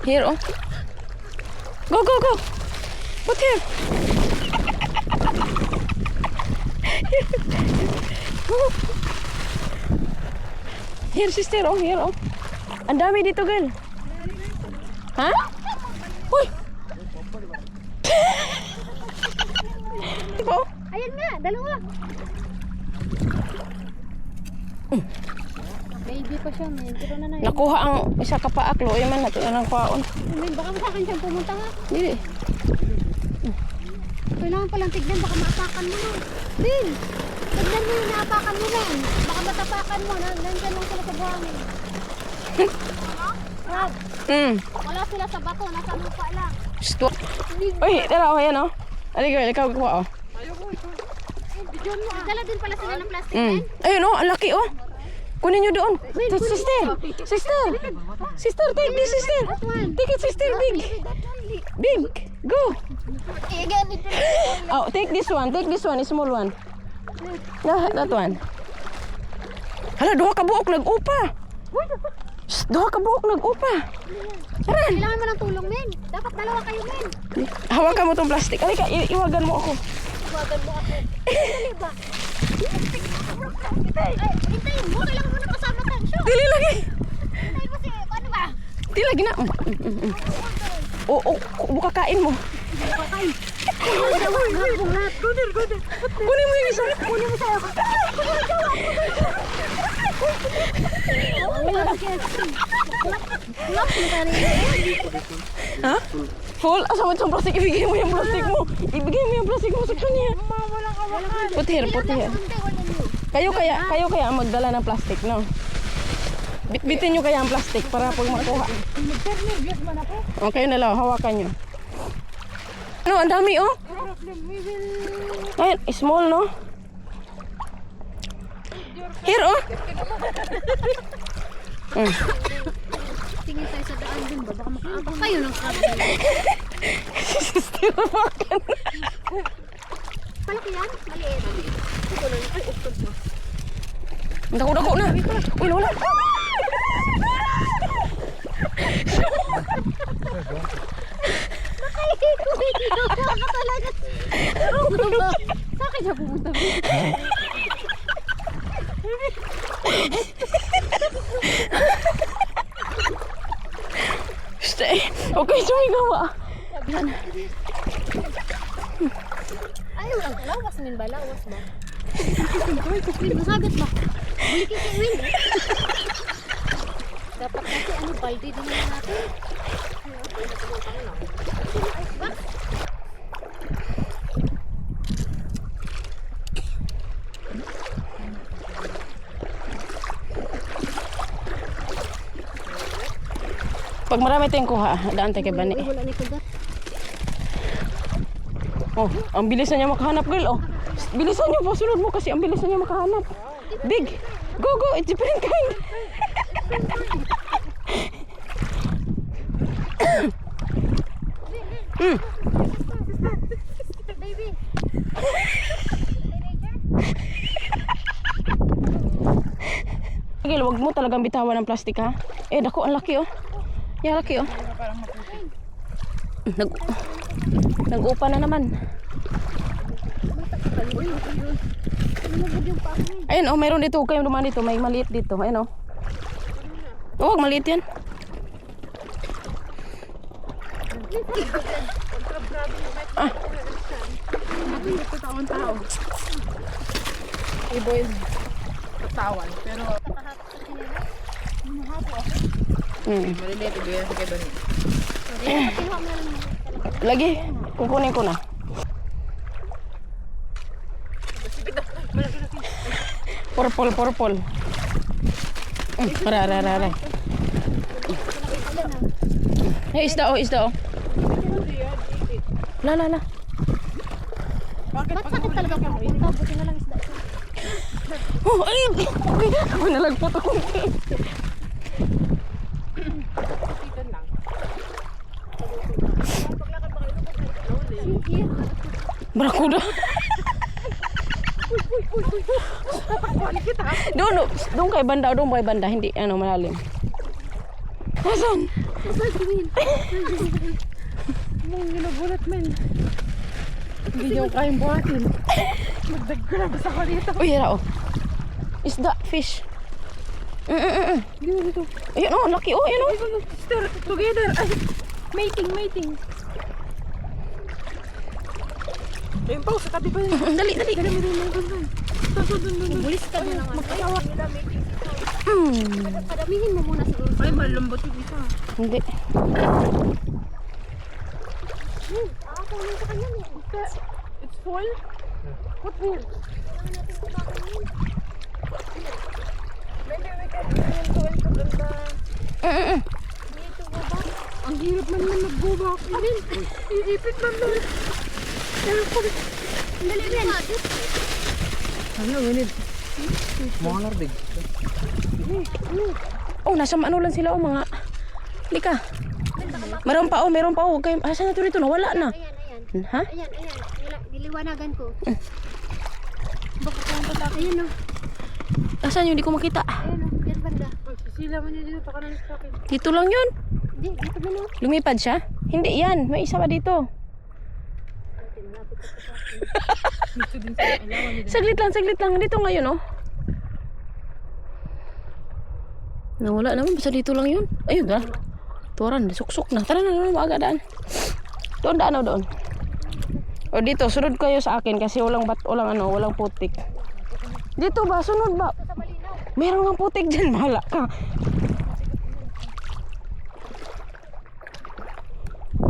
Here, oh. Go, go, go. Put here. Here, sister, oh, here, oh. Ang dami dito, girl. Ha? Uy! Ikaw? Ayan nga, dalawa. Baby pa siya, men. Pero na yun. Nakuha ang isa ka pa aklo. Ay man, nato na ng kwaon. Men, baka sa akin siyang pumunta ha. Dili. Kailangan palang tignan, baka maapakan mo na. Ben, tignan mo yung naapakan mo na. Baka matapakan mo, nandyan lang sila sa buhangin. Rob, wala sila sa bato, nasa lupa lang. Stop. Uy, tara, oh, yan, oh. Ali, girl, ikaw kuha, oh. Dala din pala sila ng plastic, men. Ayun, oh, ang laki, oh. Kunin nyo doon. Sister, sister. Sister, take this, sister. Take it, sister, big. Big, go. Oh, take this one, small one. That one. Hala, duha ka buok nag-upa. Duha ka buok nag-upa. Tara. Kailangan mo ng tulong, men. Dapat dalawa kayo, men. Hawakan mo tong plastic. Alika, iwagan mo ako. Iwagan mo ako. Dali ba? Hintayin mo. Kailangan mo na kasama tayo. Dili lagi. Hintayin mo si, ano ba? Dili lagi na. Oo, buka kain mo. Kakain. Guder. Kunin mo yung isa. Kunin mo sa'yo. Ha? Full? Asa mo itong plastic? Ibigay mo yung plastic mo. Ibigay mo yung plastic mo sa kanya. Put here. Kayo kaya ang magdala ng plastic, no? Bitbitin nyo kaya ang plastic para pag makuha. Okay na lang, hawakan nyo. Ano, ang dami, oh. Ay, small, no? Here, oh. Tingin tayo sa daan din ba? Baka makaabang kayo ng karne. Sister, makan. Palaki yan? Maliit. Dako na. Uy, wala. Nakahikuhin ako talaga. Saan siya pumunta? Stay. Okay, sumigawa. Ay, lawas min ba? Lawas ba? Masagat ba? Bulikin si Win. Dapat kasi ano, balde din natin. Pag marami tayong kuha, daan tayo kay Bani. Wala ni kugat. Oh, ang bilis na niya makahanap, girl. Oh, bilisan niyo po, sunod mo kasi ang bilis na niya makahanap. Big, go, it's different kind. Baby. Girl, wag mo talagang bitawan ng plastic, ha? Eh, dako, ang laki, oh. Yan, laki, oh. Nag-upa na naman. Ayun, oh, mayroon dito. Huwag kayong dumaan dito. May maliit dito. Ayun, oh. Oh, wag maliit yan. Ah. Tao. Iboy katawan, pero maliliit ibigay sa kay Bani. Lagi, kukunin ko na. Purple. Ara. Hey, isda, oh. La. Ba't sakit talaga po? Buti na lang isda. Oh, ay! Ako nalagpot ako. Barakuda. Doon kay banda, hindi ano malalim. Asan? Mong ginabulat, men. Hindi niyo kayang buhatin. Magdagdag ako dito. Uy, yara oh. Isda, fish. Dito. Ayun oh, laki oh, ayun oh. Sister, together. Ay, mating. Ayun pa, sa tabi pa yun. Dali. Bulis ka na naman. Magkasawa. Padamihin mo muna siguro. Ay, malambot yung isa. Hindi. Ako na sa kanya. It's full? What here? Maybe we can go into the... Dito baba. Ang hirap man lang nagbuba ako din. Iipit man lang. Dali rin. Ano, winid? Mga narbig. Oh, nasa ano lang sila oh, mga. Lika. Meron pa oh. Huwag kayo. Asan na ito rito? Nawala na. Ayan. Ha? Ayan. Diliwanagan ko. Baka kung tatak. Ayan o. Asan yun? Hindi ko makita. Ayan o. Yan banda. Sila man yun dito. Taka na sa akin. Dito lang yun. Hindi, dito ba no? Lumipad siya? Hindi yan. May isa pa dito. Dito din sila. Ilawan nila. Saglit lang. Dito ngayon oh. Nawala naman. Basta dito lang yun. Ayun na. Tuwaran. Suksok na. Tara na. Maaga daan. Doon daan o doon. O dito. Sunod kayo sa akin. Kasi walang putik. Dito ba? Sunod ba? Meron nga putik dyan. Mahala ka.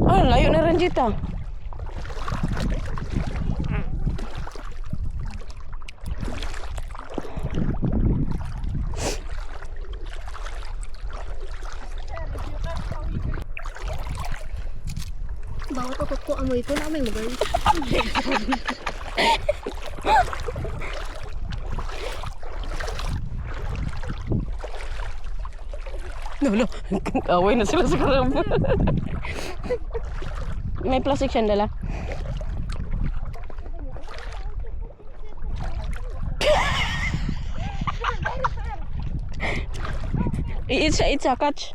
Ah, layo na Ranjita. Bawa tutok ko amoy ko na may magay. Lolo, away na sila sa karamba. May plastic siya dala. It's a catch.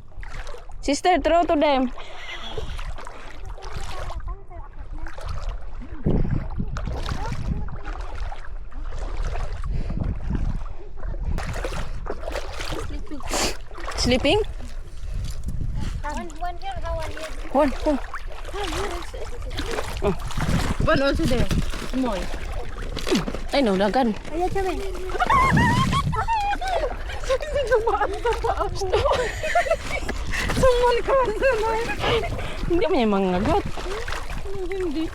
Sister, throw to them. Sleeping? One here, one here. One. One also there. Small. Ay, no, dagan. Ayan siya men. Someone ka naman. Hindi mo niya mangagat. Hindi.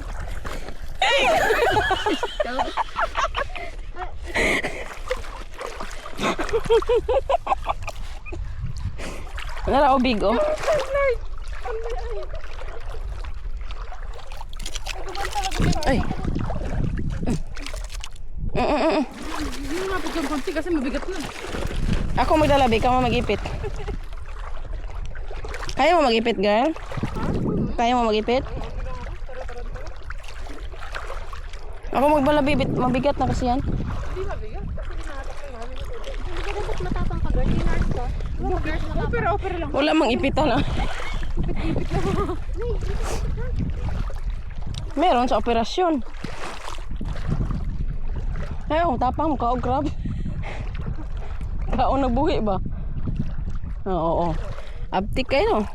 Nara o big oh. Ay. Hindi mo napit yung konti kasi mabigat na. Ako magdalabi, ka mo mag-ipit. Kaya mo mag-ipit, girl? Kaya mo mag-ipit? Ako magbalabi, mabigat na kasi yan. Hindi mabigat. Hindi ka dapat matapang ka girl. Dinars ko. Opera lang. Wala mang ipitan ah. Meron sa operasyon. Ayaw, tapang mo ka o grab. Kaon nagbuhi ba? Oo. Abtik kayo no?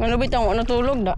Ano bitang natulog da?